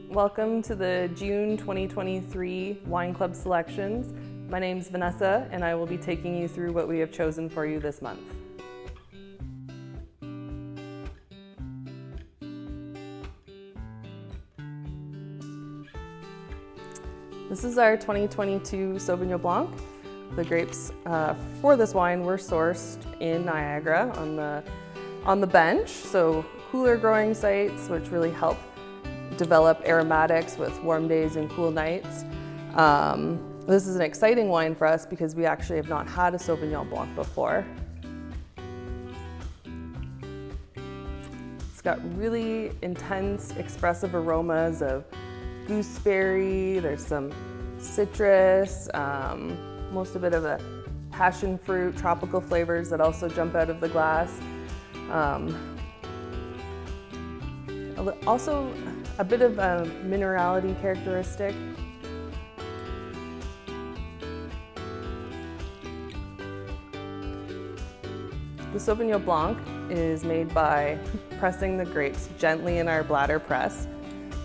Welcome to the June 2023 Wine Club Selections. My name's Vanessa and I will be taking you through what we have chosen for you this month. This is our 2022 Sauvignon Blanc. The grapes for this wine were sourced in Niagara on the bench, so cooler growing sites, which really help develop aromatics with warm days and cool nights. This is an exciting wine for us because we actually have not had a Sauvignon Blanc before. It's got really intense, expressive aromas of gooseberry, there's some citrus, most a bit of a passion fruit, tropical flavors that also jump out of the glass. Also a bit of a minerality characteristic. The Sauvignon Blanc is made by pressing the grapes gently in our bladder press.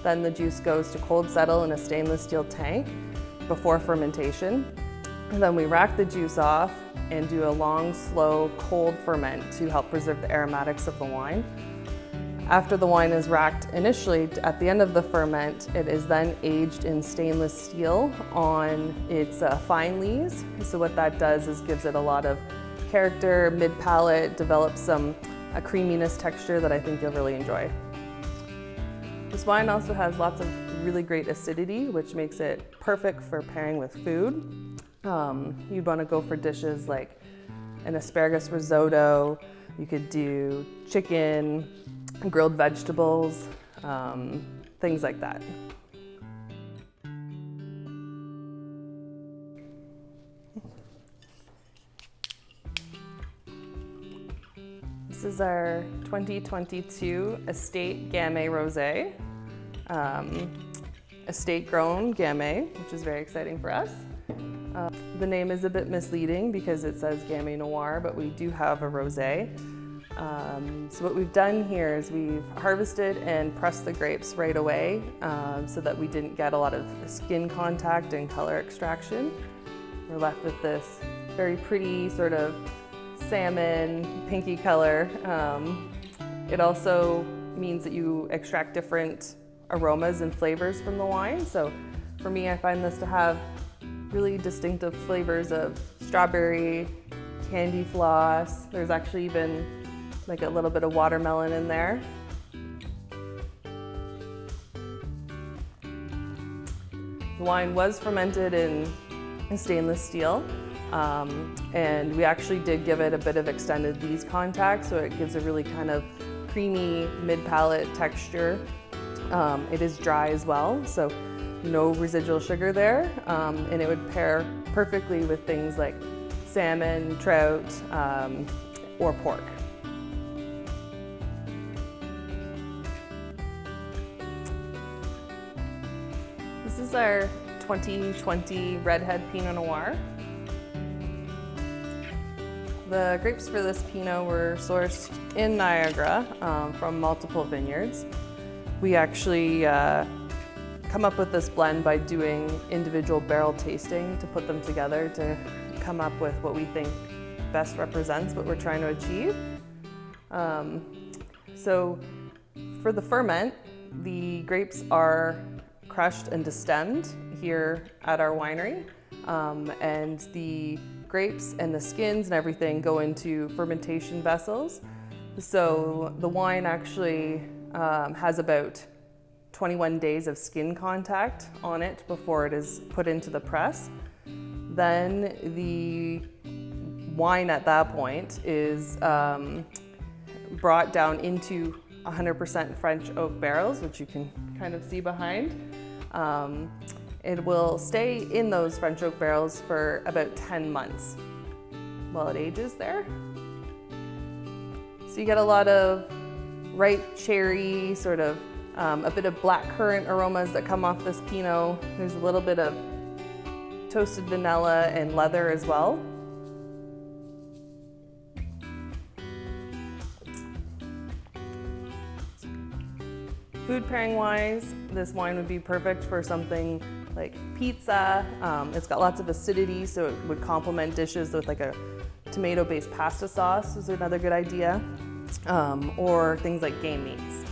Then the juice goes to cold settle in a stainless steel tank before fermentation. And then we rack the juice off and do a long, slow, cold ferment to help preserve the aromatics of the wine. After the wine is racked initially, at the end of the ferment, it is then aged in stainless steel on its fine lees. So what that does is gives it a lot of character, mid-palate, develops a creaminess texture that I think you'll really enjoy. This wine also has lots of really great acidity, which makes it perfect for pairing with food. You'd want to go for dishes like an asparagus risotto. You could do chicken, grilled vegetables, things like that. This is our 2022 Estate Gamay Rosé. Estate grown Gamay, which is very exciting for us. The name is a bit misleading because it says Gamay Noir, but we do have a rosé. So what we've done here is we've harvested and pressed the grapes right away so that we didn't get a lot of skin contact and color extraction. We're left with this very pretty sort of salmon, pinky color. It also means that you extract different aromas and flavors from the wine. So for me, I find this to have really distinctive flavors of strawberry, candy floss. There's actually even like a little bit of watermelon in there. The wine was fermented in stainless steel, and we actually did give it a bit of extended lees contact, so it gives a really kind of creamy mid-palate texture. It is dry as well, so no residual sugar there, and it would pair perfectly with things like salmon, trout, or pork. This is our 2020 Redhead Pinot Noir. The grapes for this Pinot were sourced in Niagara from multiple vineyards. We actually come up with this blend by doing individual barrel tasting to put them together to come up with what we think best represents what we're trying to achieve. So for the ferment, the grapes are crushed and destemmed here at our winery, and the grapes and the skins and everything go into fermentation vessels. So the wine actually has about 21 days of skin contact on it before it is put into the press. Then the wine at that point is brought down into 100% French oak barrels, which you can kind of see behind. It will stay in those French oak barrels for about 10 months while it ages there. So you get a lot of ripe cherry, sort of a bit of blackcurrant aromas that come off this Pinot. There's a little bit of toasted vanilla and leather as well. Food pairing wise, this wine would be perfect for something like pizza. It's got lots of acidity, so it would complement dishes with like a tomato-based pasta sauce is another good idea, or things like game meats.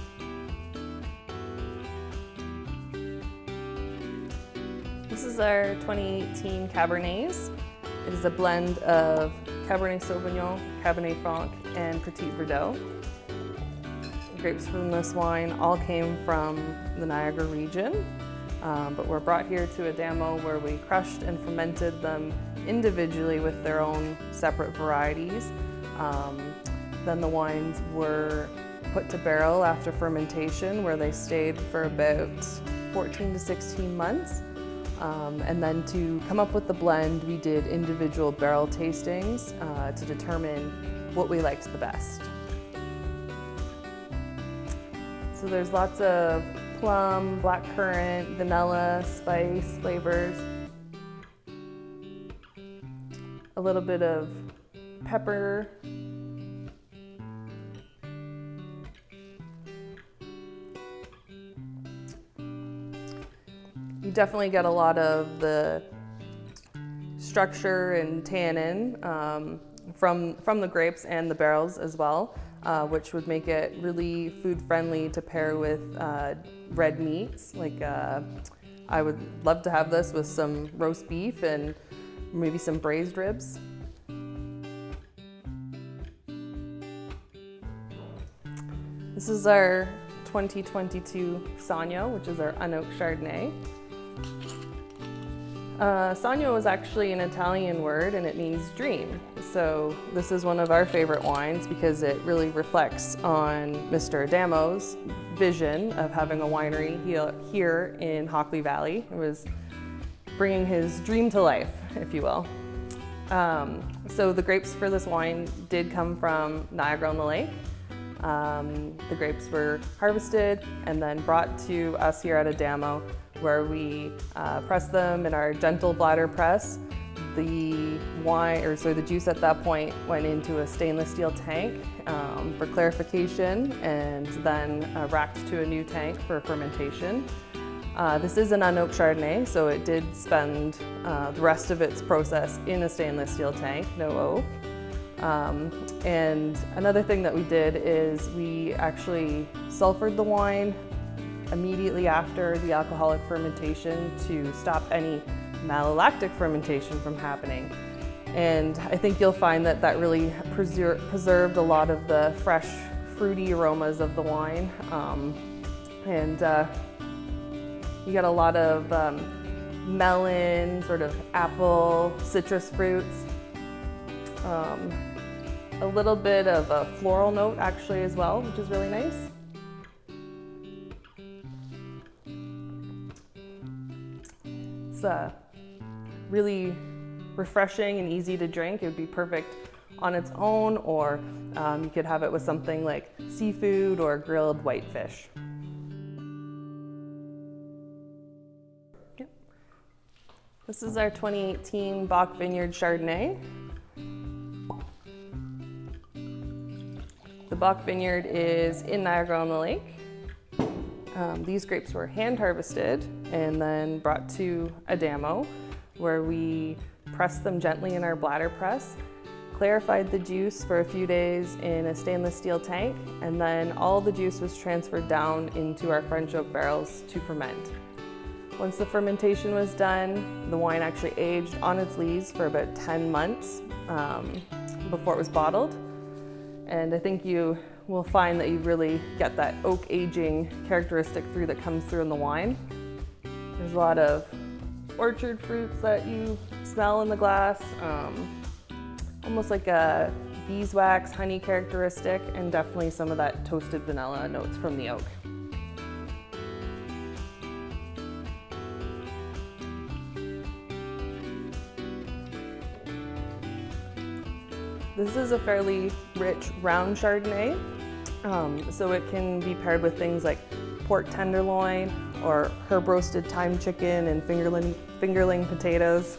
This is our 2018 Cabernets. It is a blend of Cabernet Sauvignon, Cabernet Franc, and Petit Verdot. The grapes from this wine all came from the Niagara region, but were brought here to Adamo where we crushed and fermented them individually with their own separate varieties. Then the wines were put to barrel after fermentation where they stayed for about 14 to 16 months. And then to come up with the blend, we did individual barrel tastings to determine what we liked the best. So there's lots of plum, blackcurrant, vanilla, spice flavors, a little bit of pepper, you definitely get a lot of the structure and tannin from the grapes and the barrels as well, which would make it really food friendly to pair with red meats. Like I would love to have this with some roast beef and maybe some braised ribs. This is our 2022 Saugno, which is our unoaked Chardonnay. Saugno is actually an Italian word and it means dream. So this is one of our favorite wines because it really reflects on Mr. Adamo's vision of having a winery here in Hockley Valley. It was bringing his dream to life, if you will. So the grapes for this wine did come from Niagara-on-the-Lake. The grapes were harvested and then brought to us here at Adamo, where we pressed them in our gentle bladder press. The juice at that point went into a stainless steel tank for clarification and then racked to a new tank for fermentation. This is an unoaked Chardonnay, so it did spend the rest of its process in a stainless steel tank, no oak. And another thing that we did is we actually sulfured the wine immediately after the alcoholic fermentation to stop any malolactic fermentation from happening. And I think you'll find that that really preserved a lot of the fresh, fruity aromas of the wine. You get a lot of melon, sort of apple, citrus fruits. A little bit of a floral note actually as well, which is really nice. It's really refreshing and easy to drink. It would be perfect on its own, or you could have it with something like seafood or grilled whitefish. Yep. This is our 2018 Bach Vineyard Chardonnay. The Bach Vineyard is in Niagara-on-the-Lake. These grapes were hand harvested and then brought to Adamo, where we pressed them gently in our bladder press, clarified the juice for a few days in a stainless steel tank, and then all the juice was transferred down into our French oak barrels to ferment. Once the fermentation was done, the wine actually aged on its lees for about 10 months before it was bottled. And I think you will find that you really get that oak aging characteristic that comes through in the wine. There's a lot of orchard fruits that you smell in the glass, almost like a beeswax, honey characteristic, and definitely some of that toasted vanilla notes from the oak. This is a fairly rich, round Chardonnay, so it can be paired with things like pork tenderloin or herb roasted thyme chicken and fingerling potatoes.